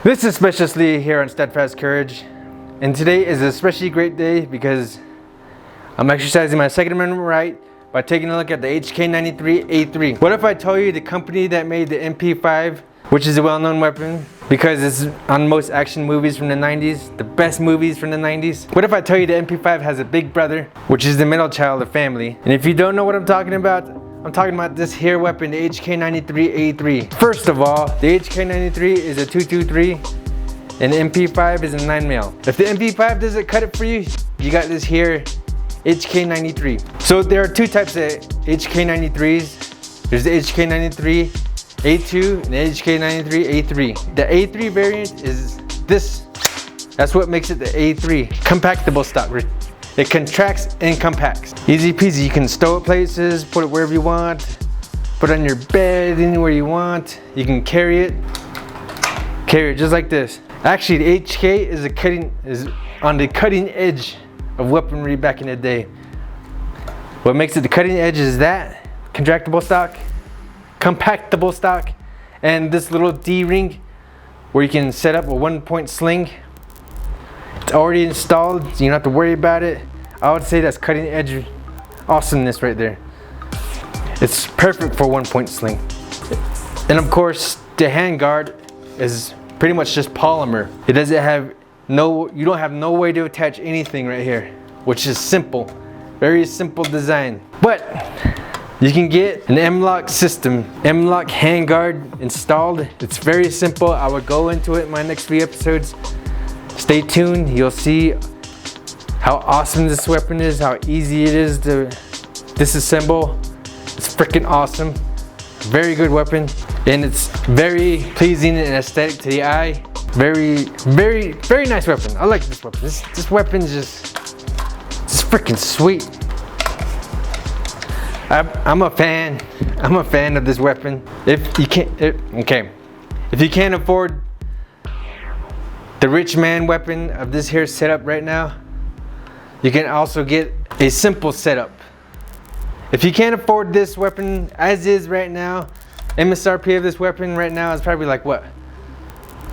This is Specialist Lee here on Steadfast Courage, and today is an especially great day because I'm exercising my Second Amendment right by taking a look at the HK93A3. What if I told you the company that made the MP5, which is a well-known weapon because it's on most action movies from the 90s, the best movies from the 90s. What if I tell you the MP5 has a big brother, which is the middle child of the family? And if you don't know what I'm talking about this here weapon, the HK93A3. First of all, the HK93 is a 223 and the MP5 is a 9mm. If the MP5 doesn't cut it for you, you got this here HK93. So there are two types of HK93s. There's the HK93A2 and the HK93A3. The A3 variant is this. That's what makes it the A3. Compactable stock. It contracts and compacts. Easy peasy, you can stow it places, put it wherever you want, put it on your bed, anywhere you want. You can carry it just like this. Actually, the HK is on the cutting edge of weaponry back in the day. What makes it the cutting edge is that contractable stock, compactable stock, and this little D-ring where you can set up a 1-point sling. It's already installed, so you don't have to worry about it. I would say that's cutting edge awesomeness right there. It's perfect for 1-point sling. And of course, the handguard is pretty much just polymer. It doesn't have you don't have no way to attach anything right here, which is simple. Very simple design. But you can get an M-LOK system, M-LOK handguard installed. It's very simple. I will go into it in my next few episodes. Stay tuned, you'll see how awesome this weapon is, how easy it is to disassemble. It's freaking awesome. Very good weapon, and it's very pleasing and aesthetic to the eye. Very, very, very nice weapon. I like this weapon. This weapon's just freaking sweet. I'm a fan. I'm a fan of this weapon. If you can't afford the rich man weapon of this here setup right now, you can also get a simple setup. If you can't afford this weapon as is right now, MSRP of this weapon right now is probably like what?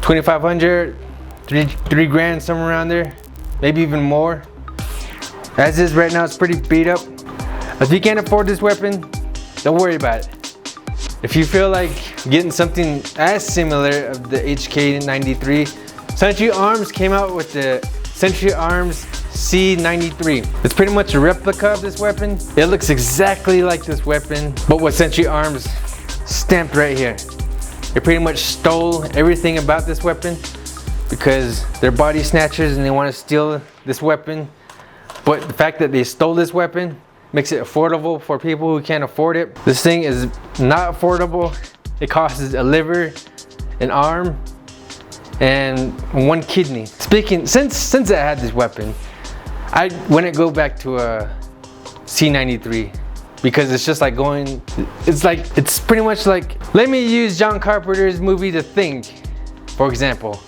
2,500, three grand, somewhere around there, maybe even more. As is right now, it's pretty beat up. If you can't afford this weapon, don't worry about it. If you feel like getting something as similar of the HK93, Century Arms came out with the Century Arms C93. It's pretty much a replica of this weapon. It looks exactly like this weapon, but with Century Arms stamped right here. They pretty much stole everything about this weapon because they're body snatchers and they want to steal this weapon. But the fact that they stole this weapon makes it affordable for people who can't afford it. This thing is not affordable. It costs a liver, an arm, and one kidney. Since I had this weapon, I wouldn't go back to a C93 because it's just like it's pretty much like, let me use John Carpenter's movie The Thing, for example.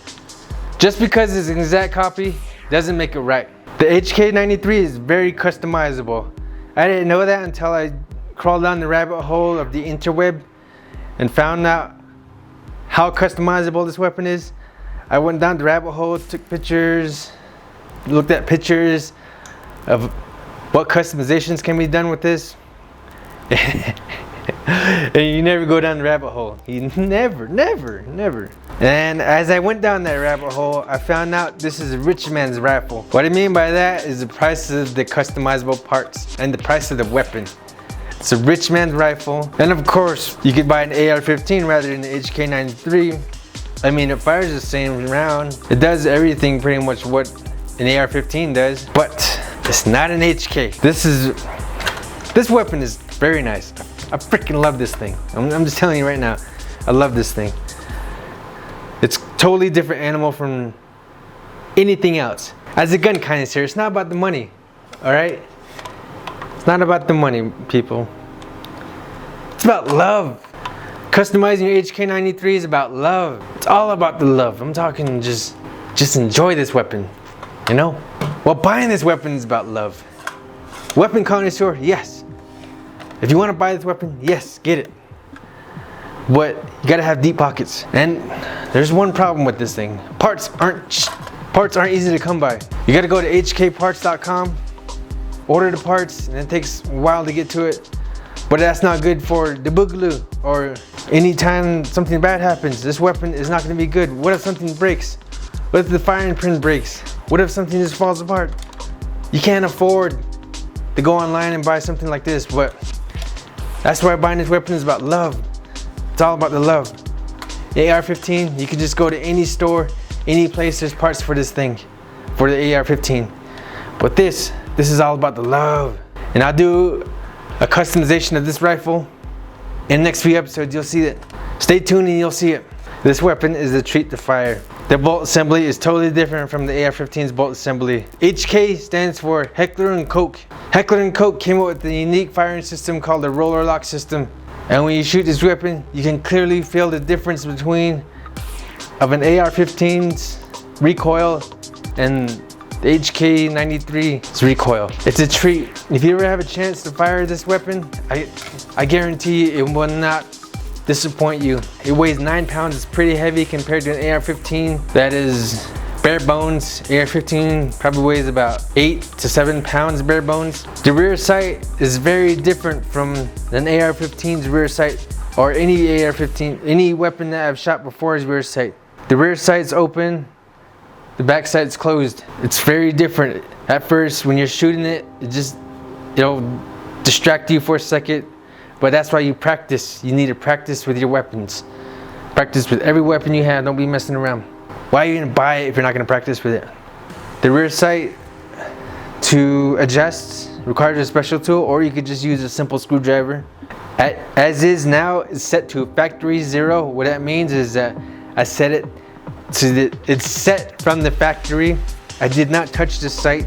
Just because it's an exact copy doesn't make it right. The HK93 is very customizable. I didn't know that until I crawled down the rabbit hole of the interweb and found out how customizable this weapon is. I went down the rabbit hole, took pictures, looked at pictures of what customizations can be done with this. And you never go down the rabbit hole. You never. And as I went down that rabbit hole, I found out this is a rich man's rifle. What I mean by that is the price of the customizable parts and the price of the weapon. It's a rich man's rifle. And of course, you could buy an AR-15 rather than the HK93. I mean, it fires the same round. It does everything pretty much what an AR-15 does, but it's not an HK. This weapon is very nice. I freaking love this thing. I'm just telling you right now, I love this thing. It's totally different animal from anything else. As a gun connoisseur, it's not about the money, all right? It's not about the money, people. It's about love. Customizing your HK93 is about love. It's all about the love. I'm talking just enjoy this weapon, you know? Well, buying this weapon is about love. Weapon connoisseur, yes. If you want to buy this weapon, yes, get it. but you gotta have deep pockets. And there's one problem with this thing. Parts aren't easy to come by. You gotta go to hkparts.com, order the parts, and it takes a while to get to it. But that's not good for the boogaloo, or anytime something bad happens. This weapon is not gonna be good. What if something breaks? What if the firing pin breaks? What if something just falls apart? You can't afford to go online and buy something like this, but that's why buying this weapon is about love. It's all about the love. The AR-15, you can just go to any store, any place, there's parts for this thing, for the AR-15. But this is all about the love. And I'll do a customization of this rifle. In the next few episodes, you'll see it. Stay tuned and you'll see it. This weapon is a treat to fire. The bolt assembly is totally different from the AR-15's bolt assembly. HK stands for Heckler & Koch. Heckler & Koch came up with a unique firing system called the roller lock system. And when you shoot this weapon, you can clearly feel the difference between of an AR-15's recoil and the HK93's recoil. It's a treat. If you ever have a chance to fire this weapon, I guarantee you it will not disappoint you. It weighs 9 pounds. It's pretty heavy compared to an AR-15 that is bare bones. AR-15 probably weighs about 8 to 7 pounds bare bones. The rear sight is very different from an AR-15's rear sight, or any AR-15, any weapon that I've shot before's rear sight. The rear sight's open, the back sight's closed. It's very different. At first, when you're shooting it, it'll distract you for a second, but that's why you practice. You need to practice with your weapons. Practice with every weapon you have. Don't be messing around. Why are you gonna buy it if you're not gonna practice with it? The rear sight to adjust requires a special tool, or you could just use a simple screwdriver. As is now, it's set to factory 0. What that means is that I set it to it's set from the factory. I did not touch the sight.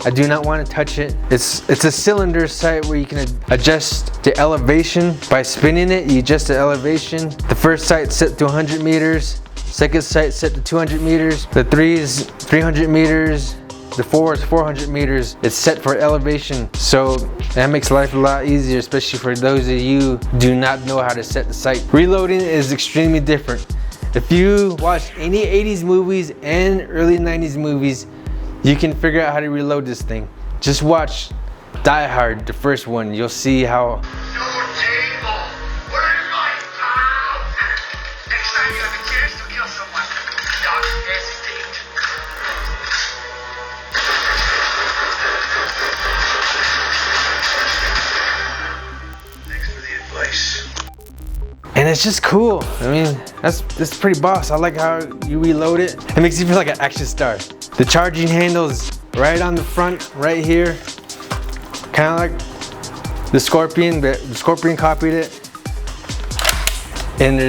I do not want to touch it. It's a cylinder sight where you can adjust the elevation by spinning it. You adjust the elevation. The first sight set to 100 meters. Second sight set to 200 meters. The 3 is 300 meters. The 4 is 400 meters. It's set for elevation. So that makes life a lot easier, especially for those of you who do not know how to set the sight. Reloading is extremely different. If you watch any 80s movies and early 90s movies, you can figure out how to reload this thing. Just watch Die Hard, the first one. You'll see how. Next time you have a chance to kill someone, don't hesitate. Thanks for the advice. And it's just cool. I mean, that's pretty boss. I like how you reload it. It makes you feel like an action star. The charging handle's right on the front, right here. Kind of like the Scorpion, but the Scorpion copied it. And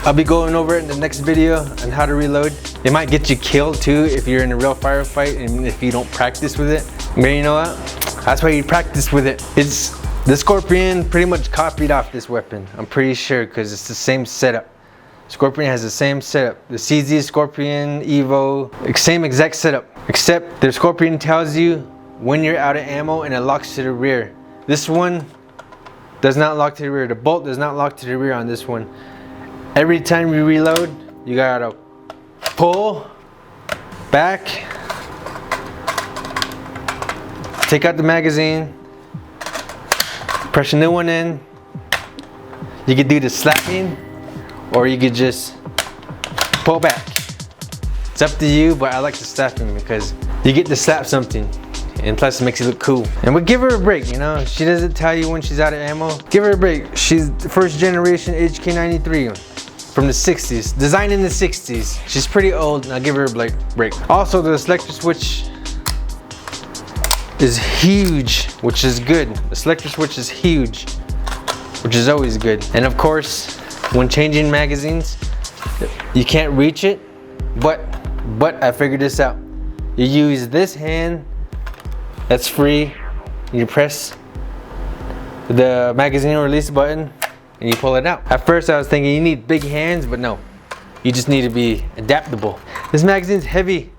I'll be going over it in the next video on how to reload. It might get you killed too if you're in a real firefight and if you don't practice with it. But you know what? That's why you practice with it. The Scorpion pretty much copied off this weapon. I'm pretty sure because it's the same setup. Scorpion has the same setup. The CZ Scorpion Evo, same exact setup. Except the Scorpion tells you when you're out of ammo and it locks to the rear. This one does not lock to the rear. The bolt does not lock to the rear on this one. Every time you reload, you gotta pull back, take out the magazine, press a new one in. You could do the slapping, or you could just pull back. It's up to you, but I like the slapping because you get to slap something, and plus it makes you look cool. And we give her a break, you know. She doesn't tell you when she's out of ammo. Give her a break. She's the first generation HK93 from the 60s, designed in the 60s. She's pretty old, and I'll give her a break. Also, the selector switch is huge, which is good. The selector switch is huge, which is always good. And of course, when changing magazines, you can't reach it, but I figured this out. You use this hand, that's free. You press the magazine release button and you pull it out. At first I was thinking you need big hands, but no. You just need to be adaptable. This magazine's heavy.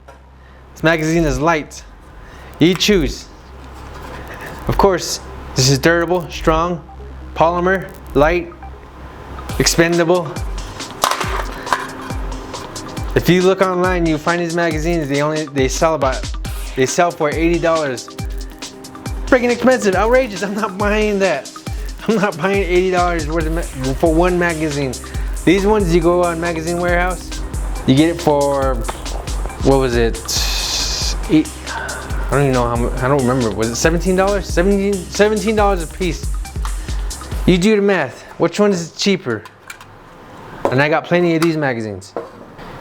This magazine is light. You choose. Of course, this is durable, strong, polymer, light. expendable. If you look online, you find these magazines. They sell for $80. Freaking expensive, outrageous. I'm not buying that. I'm not buying $80 worth for one magazine. These ones you go on Magazine Warehouse, you get it for, what was it? I don't even know how much. I don't remember. Was it $17? $17 a piece. You do the math. Which one is cheaper? And I got plenty of these magazines.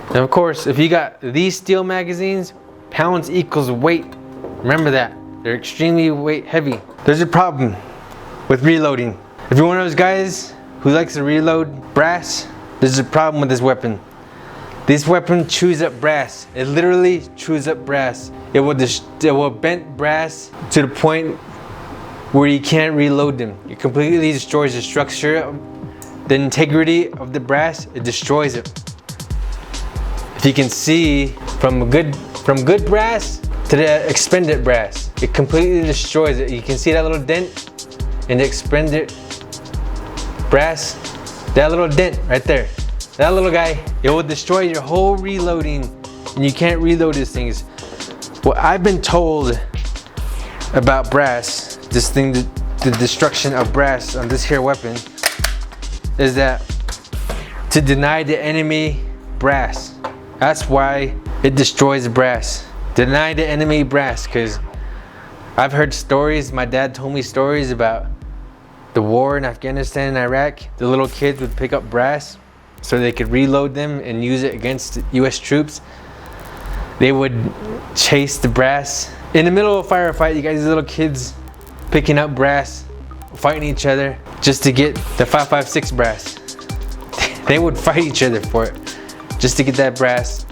And of course, if you got these steel magazines, pounds equals weight. Remember that. They're extremely weight heavy. There's a problem with reloading. If you're one of those guys who likes to reload brass, there's a problem with this weapon. This weapon chews up brass. It literally chews up brass. It will bend brass to the point where you can't reload them. It completely destroys the structure, the integrity of the brass. It destroys it. If you can see, from good brass to the expended brass, it completely destroys it. You can see that little dent in the expended brass. That little dent right there. That little guy, it will destroy your whole reloading, and you can't reload these things. What I've been told about brass, this thing, the destruction of brass on this here weapon, is that to deny the enemy brass. That's why it destroys brass. Deny the enemy brass, because I've heard stories, my dad told me stories about the war in Afghanistan and Iraq. The little kids would pick up brass so they could reload them and use it against US troops. They would chase the brass. In the middle of a firefight, you guys, these little kids picking up brass, fighting each other just to get the 5.56 brass. They would fight each other for it, just to get that brass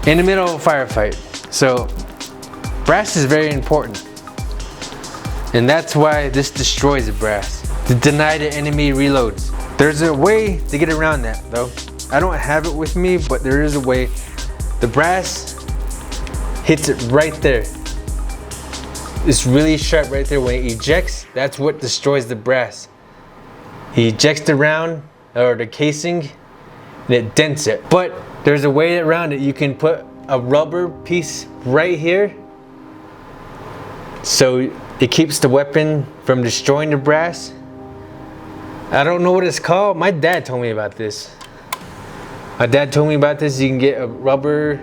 in the middle of a firefight. So brass is very important. And that's why this destroys the brass. To deny the enemy reloads. There's a way to get around that though. I don't have it with me, but there is a way. The brass hits it right there. It's really sharp right there. When it ejects, that's what destroys the brass. He ejects the round or the casing and it dents it. But there's a way around it. You can put a rubber piece right here so it keeps the weapon from destroying the brass. I don't know what it's called. My dad told me about this. My dad told me about this. You can get a rubber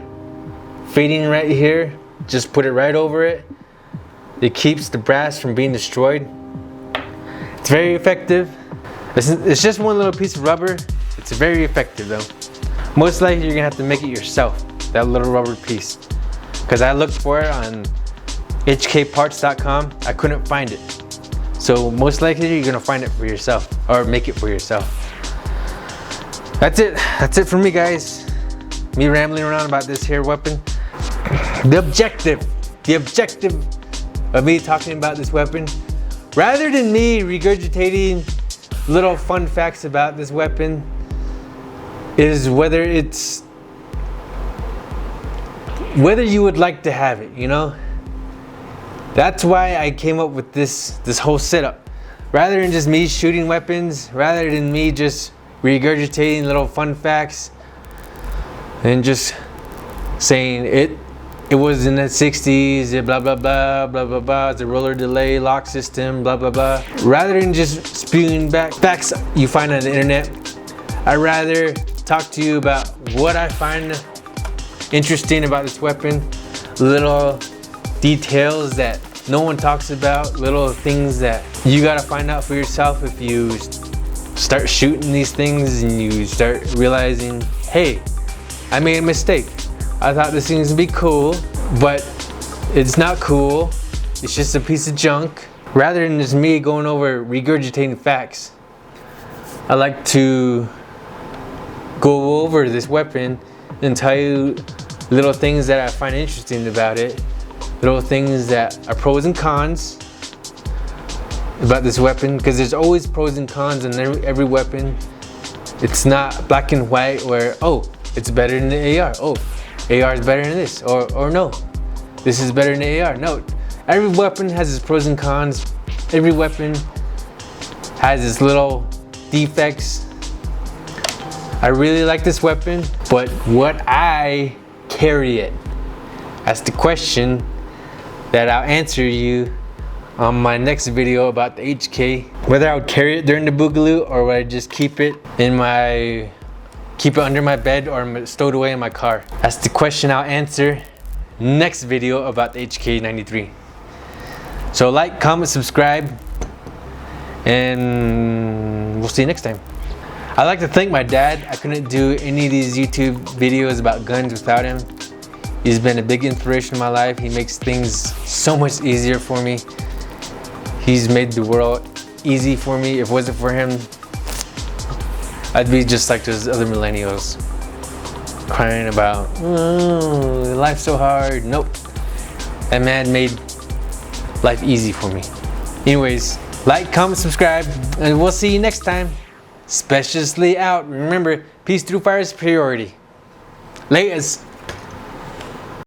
fading right here. Just put it right over it. It keeps the brass from being destroyed. It's very effective. It's just one little piece of rubber. It's very effective though. Most likely you're gonna have to make it yourself, that little rubber piece. Because I looked for it on hkparts.com. I couldn't find it. So most likely you're gonna find it for yourself or make it for yourself. That's it. That's it for me, guys. Me rambling around about this here weapon. The objective of me talking about this weapon, rather than me regurgitating little fun facts about this weapon, is whether you would like to have it, you know? That's why I came up with this whole setup. Rather than just me shooting weapons, rather than me just regurgitating little fun facts and just saying it was in the 60s, blah blah blah blah blah blah, it's a roller delay lock system, blah blah blah. Rather than just spewing back facts you find on the internet, I'd rather talk to you about what I find interesting about this weapon, little details that no one talks about, little things that you gotta find out for yourself if you start shooting these things and you start realizing, hey, I made a mistake. I thought this thing was gonna be cool, but it's not cool. It's just a piece of junk. Rather than just me going over regurgitating facts, I like to go over this weapon and tell you little things that I find interesting about it, little things that are pros and cons about this weapon, because there's always pros and cons in every weapon. It's not black and white where, oh, it's better than the AR. Oh, AR is better than this, or no, this is better than the AR. No, every weapon has its pros and cons. Every weapon has its little defects. I really like this weapon, but would I carry it? That's the question that I'll answer you on my next video about the HK. Whether I would carry it during the Boogaloo or would I just keep it under my bed or stowed away in my car. That's the question I'll answer next video about the HK93. So like, comment, subscribe, and we'll see you next time. I'd like to thank my dad. I couldn't do any of these YouTube videos about guns without him. He's been a big inspiration in my life. He makes things so much easier for me. He's made the world easy for me. If it wasn't for him, I'd be just like those other millennials crying about, oh, life's so hard. Nope, that man made life easy for me. Anyways, like, comment, subscribe, and we'll see you next time. Speciously out. Remember, peace through fire is priority. Laters.